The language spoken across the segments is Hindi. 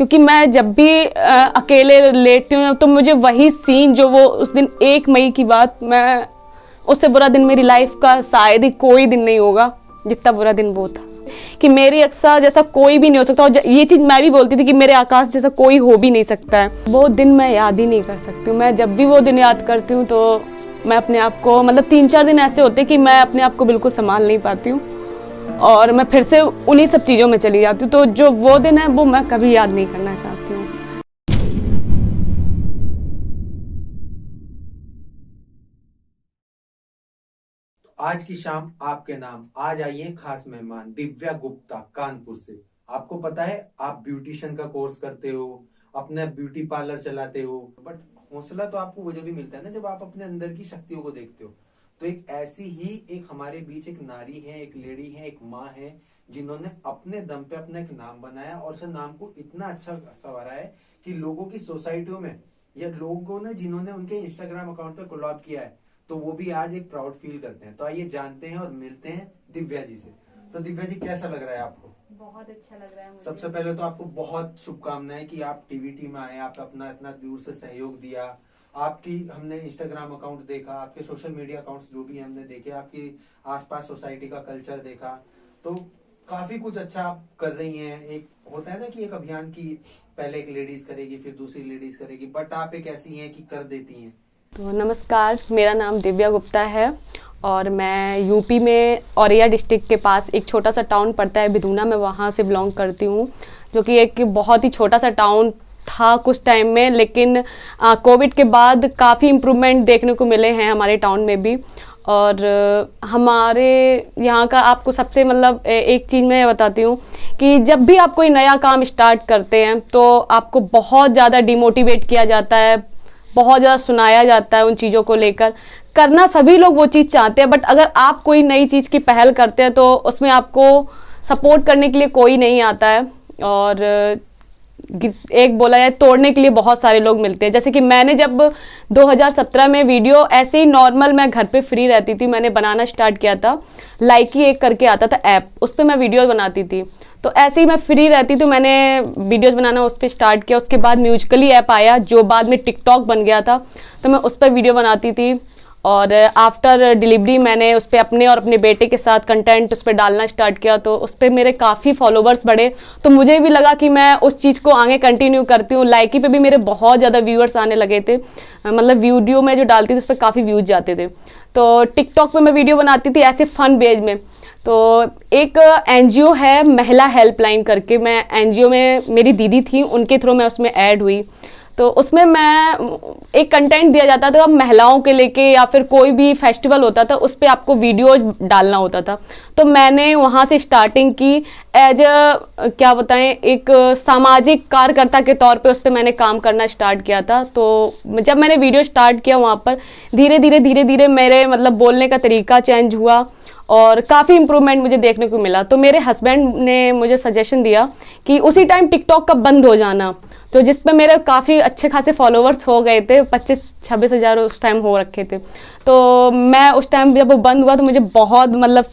क्योंकि मैं जब भी अकेले लेटती हूँ तो मुझे वही सीन जो वो उस दिन 1 मई की बात, मैं उससे बुरा दिन मेरी लाइफ का शायद ही कोई दिन नहीं होगा जितना बुरा दिन वो था, कि मेरी अक्सा जैसा कोई भी नहीं हो सकता। और ये चीज़ मैं भी बोलती थी कि मेरे आकाश जैसा कोई हो भी नहीं सकता है। वो दिन मैं याद ही नहीं कर सकती हूँ। मैं जब भी वो दिन याद करती हूँ तो मैं अपने आप को, मतलब 3-4 दिन ऐसे होते कि मैं अपने आप को बिल्कुल संभाल नहीं पाती हूँ और मैं फिर से उन्हीं सब चीज़ों में चली जाती हूँ। तो जो वो दिन है वो मैं कभी याद नहीं करना चाहती हूँ। आज की शाम आपके नाम आज आई है खास मेहमान दिव्या गुप्ता कानपुर से। आपको पता है आप ब्यूटिशियन का कोर्स करते हो, अपना ब्यूटी पार्लर चलाते हो, बट हौसला तो आपको वो जब भी मिलता है ना जब आप अपने अंदर की शक्तियों को देखते हो। तो एक ऐसी ही एक हमारे बीच एक नारी है, एक लेडी है, एक माँ है जिन्होंने अपने दम पे अपना एक नाम बनाया और उस नाम को इतना अच्छा संवारा है कि लोगों की सोसाइटियों में या लोगों ने जिन्होंने उनके इंस्टाग्राम अकाउंट पे कोलैब किया है तो वो भी आज एक प्राउड फील करते हैं। तो आइए जानते हैं और मिलते हैं दिव्या जी से। तो दिव्या जी कैसा लग रहा है आपको? बहुत अच्छा लग रहा है मुझे। सबसे पहले तो आपको बहुत शुभकामनाएं कि आप टीवीटी में आए, आप अपना इतना दूर से सहयोग दिया। आपकी हमने इंस्टाग्राम अकाउंट देखा, आपके सोशल मीडिया अकाउंट्स जो भी हमने देखे, आपकी आसपास सोसाइटी का कल्चर देखा, तो काफी कुछ अच्छा आप कर रही हैं। एक होता है ना कि एक अभियान की पहले एक लेडीज करेगी फिर दूसरी लेडीज करेगी, बट आप एक ऐसी हैं कि कर देती हैं। तो नमस्कार, मेरा नाम दिव्या गुप्ता है और मैं यूपी में औरैया डिस्ट्रिक्ट के पास एक छोटा सा टाउन पड़ता है बिधूना, मैं वहाँ से बिलोंग करती हूँ, जो कि एक बहुत ही छोटा सा टाउन था कुछ टाइम में, लेकिन कोविड के बाद काफ़ी इम्प्रूवमेंट देखने को मिले हैं हमारे टाउन में भी। और हमारे यहाँ का आपको सबसे मतलब एक चीज़ मैं बताती हूँ कि जब भी आप कोई नया काम स्टार्ट करते हैं तो आपको बहुत ज़्यादा डिमोटिवेट किया जाता है, बहुत ज़्यादा सुनाया जाता है उन चीज़ों को लेकर। करना सभी लोग वो चीज़ चाहते हैं, बट अगर आप कोई नई चीज़ की पहल करते हैं तो उसमें आपको सपोर्ट करने के लिए कोई नहीं आता है और एक बोला जाए तोड़ने के लिए बहुत सारे लोग मिलते हैं। जैसे कि मैंने जब 2017 में वीडियो ऐसे ही नॉर्मल, मैं घर पे फ्री रहती थी, मैंने बनाना स्टार्ट किया था। लाइकी एक करके आता था ऐप, उस पर मैं वीडियो बनाती थी। तो ऐसे ही मैं फ्री रहती तो मैंने वीडियोस बनाना उस पर स्टार्ट किया। उसके बाद म्यूजिकली ऐप आया जो बाद में टिकटॉक बन गया था, तो मैं उस पर वीडियो बनाती थी। और आफ्टर डिलीवरी मैंने उस पर अपने और अपने बेटे के साथ कंटेंट उस पर डालना स्टार्ट किया, तो उस पर मेरे काफ़ी फॉलोवर्स बढ़े। तो मुझे भी लगा कि मैं उस चीज़ को आगे कंटिन्यू करती हूँ। लाइकी पे भी मेरे बहुत ज़्यादा व्यूअर्स आने लगे थे, मतलब वीडियो में जो डालती थी उस पर काफ़ी व्यूज़ जाते थे। तो टिकटॉक पर मैं वीडियो बनाती थी ऐसे फ़न बेज में। तो एक एनजीओ है महिला हेल्पलाइन करके, मैं एनजीओ में मेरी दीदी थी, उनके थ्रू मैं उसमें ऐड हुई। तो उसमें मैं एक कंटेंट दिया जाता था महिलाओं के लेके, या फिर कोई भी फेस्टिवल होता था उस पर आपको वीडियो डालना होता था। तो मैंने वहाँ से स्टार्टिंग की एज क्या बताएं, एक सामाजिक कार्यकर्ता के तौर पे उस पर मैंने काम करना स्टार्ट किया था। तो जब मैंने वीडियो स्टार्ट किया वहाँ पर धीरे धीरे मेरे मतलब बोलने का तरीका चेंज हुआ और काफ़ी इम्प्रूवमेंट मुझे देखने को मिला। तो मेरे हस्बैंड ने मुझे सजेशन दिया कि उसी टाइम टिकटॉक का बंद हो जाना, तो जिस पे मेरे काफ़ी अच्छे खासे फॉलोवर्स हो गए थे, 25-26 हज़ार उस टाइम हो रखे थे। तो मैं उस टाइम जब वो बंद हुआ तो मुझे बहुत, मतलब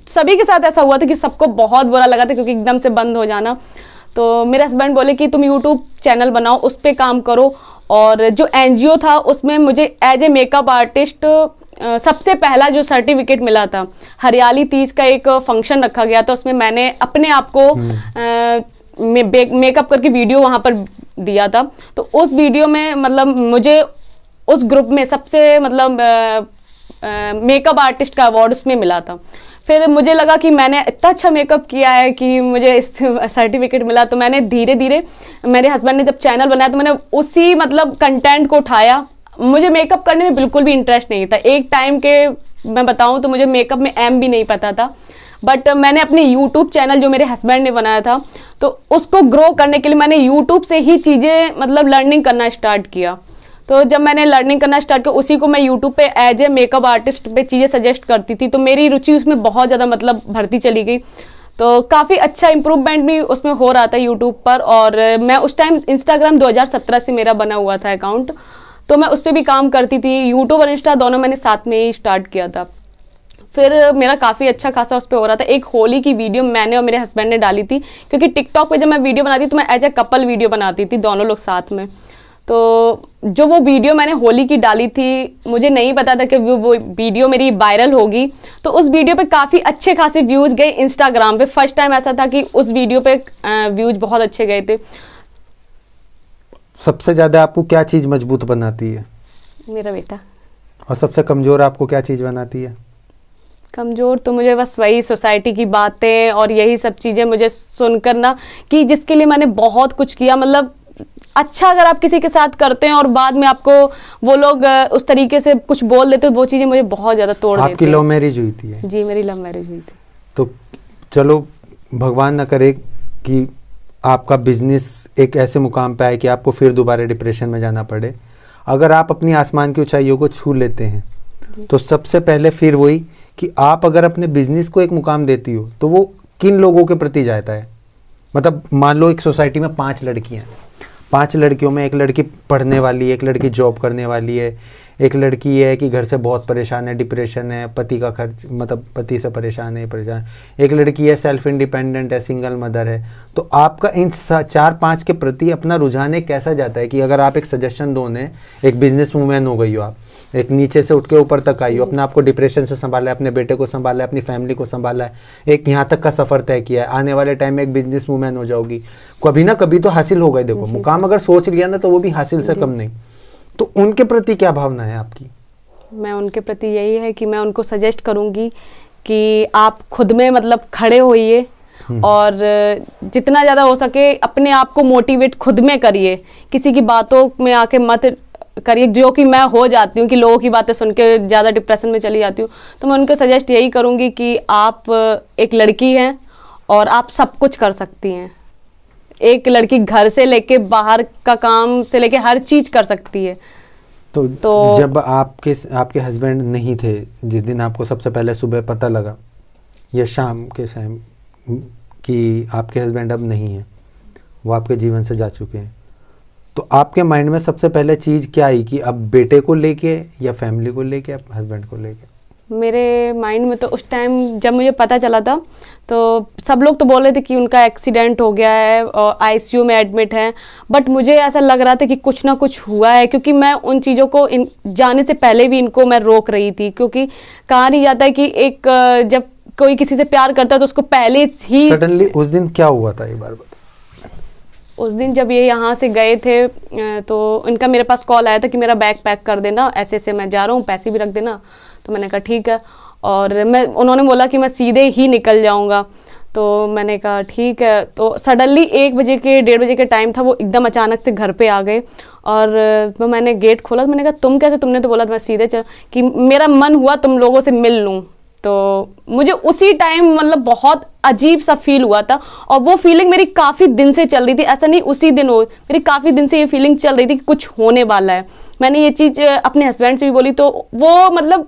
सभी के साथ ऐसा हुआ था कि सबको बहुत बुरा लगा था क्योंकि एकदम से बंद हो जाना। तो मेरे हस्बैंड बोले कि तुम यूट्यूब चैनल बनाओ, उस पर काम करो। और जो एनजीओ था उसमें मुझे एज ए मेकअप आर्टिस्ट सबसे पहला जो सर्टिफिकेट मिला था, हरियाली तीज का एक फंक्शन रखा गया था, उसमें मैंने अपने आप को मेकअप करके वीडियो वहाँ पर दिया था। तो उस वीडियो में मतलब मुझे उस ग्रुप में सबसे मतलब मेकअप आर्टिस्ट का अवार्ड उसमें मिला था। फिर मुझे लगा कि मैंने इतना अच्छा मेकअप किया है कि मुझे इस सर्टिफिकेट मिला। तो मैंने धीरे धीरे, मेरे हस्बैंड ने जब चैनल बनाया तो मैंने उसी मतलब कंटेंट को उठाया। मुझे मेकअप करने में बिल्कुल भी इंटरेस्ट नहीं था, एक टाइम के मैं बताऊं तो मुझे मेकअप में एम भी नहीं पता था। बट मैंने अपने यूट्यूब चैनल जो मेरे हस्बैंड ने बनाया था तो उसको ग्रो करने के लिए मैंने यूट्यूब से ही चीज़ें मतलब लर्निंग करना स्टार्ट किया। तो जब मैंने लर्निंग करना स्टार्ट किया उसी को मैं यूट्यूब पे एज ए मेकअप आर्टिस्ट पे चीज़ें सजेस्ट करती थी, तो मेरी रुचि उसमें बहुत ज़्यादा मतलब भरती चली गई। तो काफ़ी अच्छा इंप्रूवमेंट भी उसमें हो रहा था यूट्यूब पर। और मैं उस टाइम इंस्टाग्राम 2017 से मेरा बना हुआ था अकाउंट, तो मैं उस पर भी काम करती थी। यूट्यूब और इंस्टा दोनों मैंने साथ में ही स्टार्ट किया था। फिर मेरा काफ़ी अच्छा खासा उस पर हो रहा था। एक होली की वीडियो मैंने और मेरे हस्बैंड ने डाली थी, क्योंकि टिकटॉक पे जब मैं वीडियो बनाती तो मैं एज ए कपल वीडियो बनाती थी, दोनों लोग साथ में। तो जो वो वीडियो मैंने होली की डाली थी, मुझे नहीं पता था कि वो वीडियो मेरी वायरल होगी। तो उस वीडियो पे काफ़ी अच्छे खासे व्यूज़ गए इंस्टाग्राम पे। फर्स्ट टाइम ऐसा था कि उस वीडियो पे व्यूज़ बहुत अच्छे गए थे। सबसे ज़्यादा आपको क्या चीज़ मजबूत बनाती है? मेरा बेटा। और सबसे कमज़ोर आपको क्या चीज़ बनाती है? कमज़ोर तो मुझे बस वही सोसाइटी की बातें और यही सब चीज़ें मुझे सुनकर ना, कि जिसके लिए मैंने बहुत कुछ किया। मतलब अच्छा अगर आप किसी के साथ करते हैं और बाद में आपको वो लोग उस तरीके से कुछ बोल देते, तो वो चीज़ें मुझे बहुत ज़्यादा तोड़ देती हैं। आपकी लव मैरिज हुई थी? जी, मेरी लव मैरिज हुई थी। तो चलो भगवान ना करे कि आपका बिजनेस एक ऐसे मुकाम पे आए कि आपको फिर दोबारा डिप्रेशन में जाना पड़े। अगर आप अपनी आसमान की ऊंचाइयों को छू लेते हैं तो सबसे पहले फिर वही कि आप अगर अपने बिजनेस को एक मुकाम देती हो तो वो किन लोगों के प्रति जाता है। मतलब मान लो एक सोसाइटी में 5 लड़कियां, 5 लड़कियों में एक लड़की पढ़ने वाली है, एक लड़की जॉब करने वाली है, एक लड़की है कि घर से बहुत परेशान है, डिप्रेशन है, पति का खर्च, मतलब पति से परेशान है, एक लड़की है सेल्फ इंडिपेंडेंट है, सिंगल मदर है। तो आपका इन 4-5 के प्रति अपना रुझान एक कैसा जाता है कि अगर आप एक सजेशन दो ने, एक बिजनेस वूमेन हो गई हो, आप एक नीचे से उठ के ऊपर तक आई हो, अपने आप को डिप्रेशन से संभाला है, अपने बेटे को संभाला है, अपनी फैमिली को संभाला है, एक यहाँ तक का सफ़र तय किया है, आने वाले टाइम में एक बिजनेस वूमेन हो जाओगी, कभी ना कभी तो हासिल होगा ही। देखो मुकाम अगर सोच लिया ना तो वो भी हासिल से कम नहीं। तो उनके प्रति क्या भावना है आपकी? मैं उनके प्रति यही है कि मैं उनको सजेस्ट करूँगी कि आप खुद में मतलब खड़े होइए और जितना ज़्यादा हो सके अपने आप को मोटिवेट खुद में करिए, किसी की बातों में आके मत करिए, जो कि मैं हो जाती हूँ कि लोगों की बातें सुन के ज़्यादा डिप्रेशन में चली जाती हूँ। तो मैं उनको सजेस्ट यही करूँगी कि आप एक लड़की हैं और आप सब कुछ कर सकती हैं। एक लड़की घर से लेके बाहर का काम से लेके हर चीज़ कर सकती है। तो जब आपके हस्बैंड नहीं थे, जिस दिन आपको सबसे पहले सुबह पता लगा या शाम के टाइम कि आपके हस्बैंड अब नहीं है, वो आपके जीवन से जा चुके हैं, तो आपके माइंड में सबसे पहले चीज़ क्या आई कि अब बेटे को लेके या फैमिली को लेके, अब हस्बैंड को लेके? मेरे माइंड में तो उस टाइम जब मुझे पता चला था तो सब लोग तो बोल रहे थे कि उनका एक्सीडेंट हो गया है और आईसीयू में एडमिट है, बट मुझे ऐसा लग रहा था कि कुछ ना कुछ हुआ है, क्योंकि मैं उन चीज़ों को जाने से पहले भी इनको मैं रोक रही थी। क्योंकि कहा नहीं जाता है कि एक जब कोई किसी से प्यार करता है तो उसको पहले ही सडनली। उस दिन क्या हुआ था, एक बार बता। उस दिन जब ये यहाँ से गए थे तो इनका मेरे पास कॉल आया था कि मेरा बैग पैक कर देना, ऐसे ऐसे मैं जा रहा हूँ, पैसे भी रख देना। तो मैंने कहा ठीक है, और उन्होंने बोला कि मैं सीधे ही निकल जाऊँगा। तो मैंने कहा ठीक है। तो सडनली 1 बजे के 1:30 बजे के टाइम था, वो एकदम अचानक से घर पे आ गए और मैंने गेट खोला। तो मैंने कहा तुम कैसे, तुमने तो बोला था मैं सीधे कि मेरा मन हुआ तुम लोगों से मिल लूँ। तो मुझे उसी टाइम मतलब बहुत अजीब सा फील हुआ था, और वो फीलिंग मेरी काफ़ी दिन से चल रही थी। ऐसा नहीं उसी दिन हो, मेरी काफ़ी दिन से ये फीलिंग चल रही थी कि कुछ होने वाला है। मैंने ये चीज़ अपने हस्बैंड से भी बोली, तो वो मतलब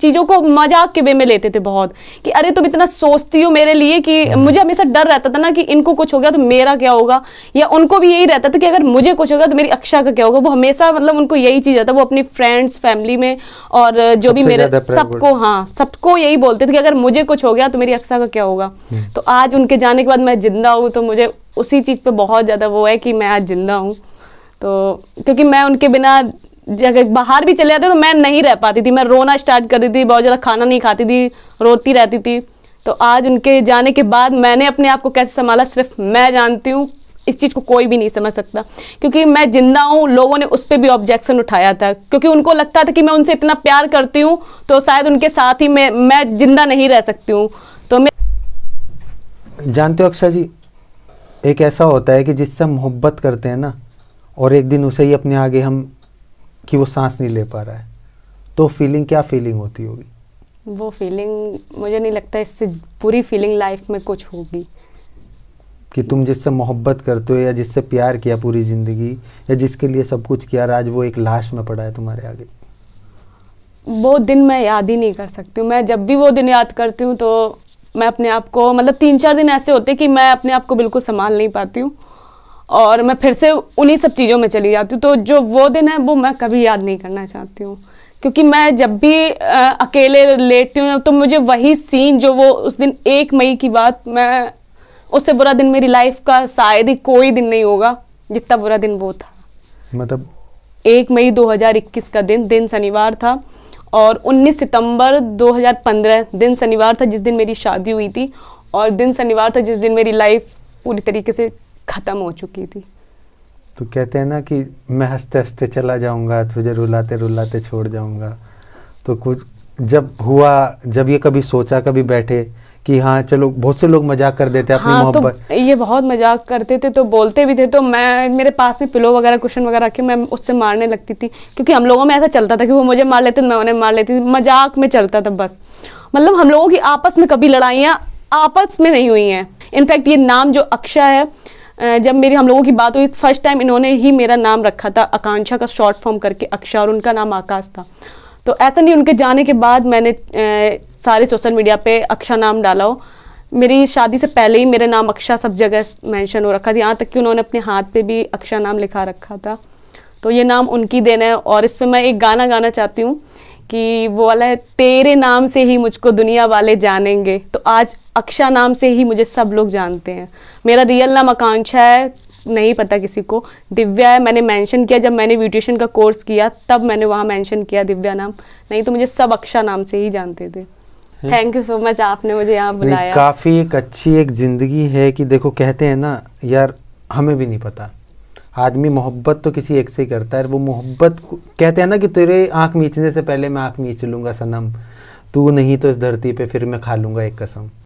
चीज़ों को मजाक के वे में लेते थे बहुत, कि अरे तुम इतना सोचती हो मेरे लिए, कि मुझे हमेशा डर रहता था ना कि इनको कुछ हो गया तो मेरा क्या होगा, या उनको भी यही रहता था कि अगर मुझे कुछ होगा तो मेरी अक्षा का क्या होगा। वो हमेशा मतलब उनको यही चीज़ रहता, वो अपनी फ्रेंड्स, फैमिली में और जो भी मेरे सबको यही बोलते थे कि अगर मुझे कुछ हो गया तो मेरी अक्षा का क्या होगा। तो आज उनके जाने के बाद मैं जिंदा हूँ, तो मुझे उसी चीज़ पे बहुत ज़्यादा वो है कि मैं आज जिंदा हूँ। तो क्योंकि मैं उनके बिना अगर बाहर भी चले जाते तो मैं नहीं रह पाती थी, मैं रोना स्टार्ट कर देती थी, बहुत ज़्यादा खाना नहीं खाती थी, रोती रहती थी। तो आज उनके जाने के बाद मैंने अपने आप को कैसे संभाला सिर्फ मैं जानती हूँ, इस चीज़ को कोई भी नहीं समझ सकता। क्योंकि मैं जिंदा हूँ, लोगों ने उस पर भी ऑब्जेक्शन उठाया था, क्योंकि उनको लगता था कि मैं उनसे इतना प्यार करती हूँ तो शायद उनके साथ ही मैं जिंदा नहीं रह सकती हूँ। तो मैं जानते हो अक्षा जी, एक ऐसा होता है कि जिससे हम मोहब्बत करते हैं ना, और एक दिन उसे ही अपने आगे हम कि वो सांस नहीं ले पा रहा है, तो फीलिंग क्या फीलिंग होती होगी? वो फीलिंग मुझे नहीं लगता इससे पूरी फीलिंग लाइफ में कुछ होगी। कि तुम जिससे मोहब्बत करते हो या जिससे प्यार किया पूरी ज़िंदगी, या जिसके लिए सब कुछ किया, आज वो एक लाश में पड़ा है तुम्हारे आगे। वो दिन मैं याद ही नहीं कर सकती हूँ। मैं जब भी वो दिन याद करती हूँ तो मैं अपने आप को मतलब 3-4 दिन ऐसे होते कि मैं अपने आप को बिल्कुल संभाल नहीं पाती हूँ और मैं फिर से उन्हीं सब चीज़ों में चली जाती हूँ। तो जो वो दिन है वो मैं कभी याद नहीं करना चाहती हूँ क्योंकि मैं जब भी अकेले लेटती हूँ तो मुझे वही सीन जो वो उस दिन 1 मई की बात, मैं उससे बुरा दिन मेरी लाइफ का शायद ही कोई दिन नहीं होगा जितना बुरा दिन वो था। मतलब 1 मई 2021 का दिन शनिवार था, और 19 सितंबर 2015 दिन शनिवार था जिस दिन मेरी शादी हुई थी, और दिन शनिवार था जिस दिन मेरी लाइफ पूरी तरीके से ख़त्म हो चुकी थी। तो कहते हैं ना कि मैं हंसते हंसते चला जाऊंगा, तुझे रुलाते रुलाते छोड़ जाऊंगा। तो कुछ जब हुआ, जब ये कभी सोचा, कभी बैठे कि हाँ चलो, बहुत से लोग मजाक कर देते हैं अपनी हाँ, मोहब्बत। तो ये बहुत मजाक करते थे, तो बोलते भी थे, तो मैं मेरे पास में पिलो वगैरह कुशन वगैरह रखे, मैं उससे मारने लगती थी, क्योंकि हम लोगों में ऐसा चलता था कि वो मुझे मार लेते, मैं उन्हें मार लेती थी, मजाक में चलता था बस। मतलब हम लोगों की आपस में कभी लड़ाइयाँ आपस में नहीं हुई हैं। इनफैक्ट ये नाम जो अक्षा है, जब मेरी हम लोगों की बात हुई फर्स्ट टाइम इन्होंने ही मेरा नाम रखा था, आकांक्षा का शॉर्ट फॉर्म करके अक्षा, और उनका नाम आकाश था। तो ऐसा नहीं उनके जाने के बाद मैंने सारे सोशल मीडिया पे अक्षा नाम डाला हो। मेरी शादी से पहले ही मेरा नाम अक्षा सब जगह मेंशन हो रखा था, यहाँ तक कि उन्होंने अपने हाथ पे भी अक्षा नाम लिखा रखा था। तो ये नाम उनकी देन है। और इस पर मैं एक गाना गाना चाहती हूँ कि वो वाला है, तेरे नाम से ही मुझको दुनिया वाले जानेंगे। तो आज अक्षा नाम से ही मुझे सब लोग जानते हैं। मेरा रियल नाम आकांक्षा है, नहीं पता किसी को, दिव्या है। मैंने मेंशन किया जब मैंने ब्यूटिशियन का कोर्स किया, तब मैंने वहाँ मेंशन किया दिव्या नाम, नहीं तो मुझे सब अक्षा नाम से ही जानते थे। थैंक यू सो मच, आपने मुझे यहाँ बुलाया। काफ़ी एक अच्छी एक ज़िंदगी है कि देखो, कहते हैं ना यार, हमें भी नहीं पता, आदमी मोहब्बत तो किसी एक से ही करता है। वो मोहब्बत कहते हैं ना कि तेरे आँख मीचने से पहले मैं आँख मीच लूँगा सनम, तू नहीं तो इस धरती पे फिर मैं खा लूँगा एक कसम।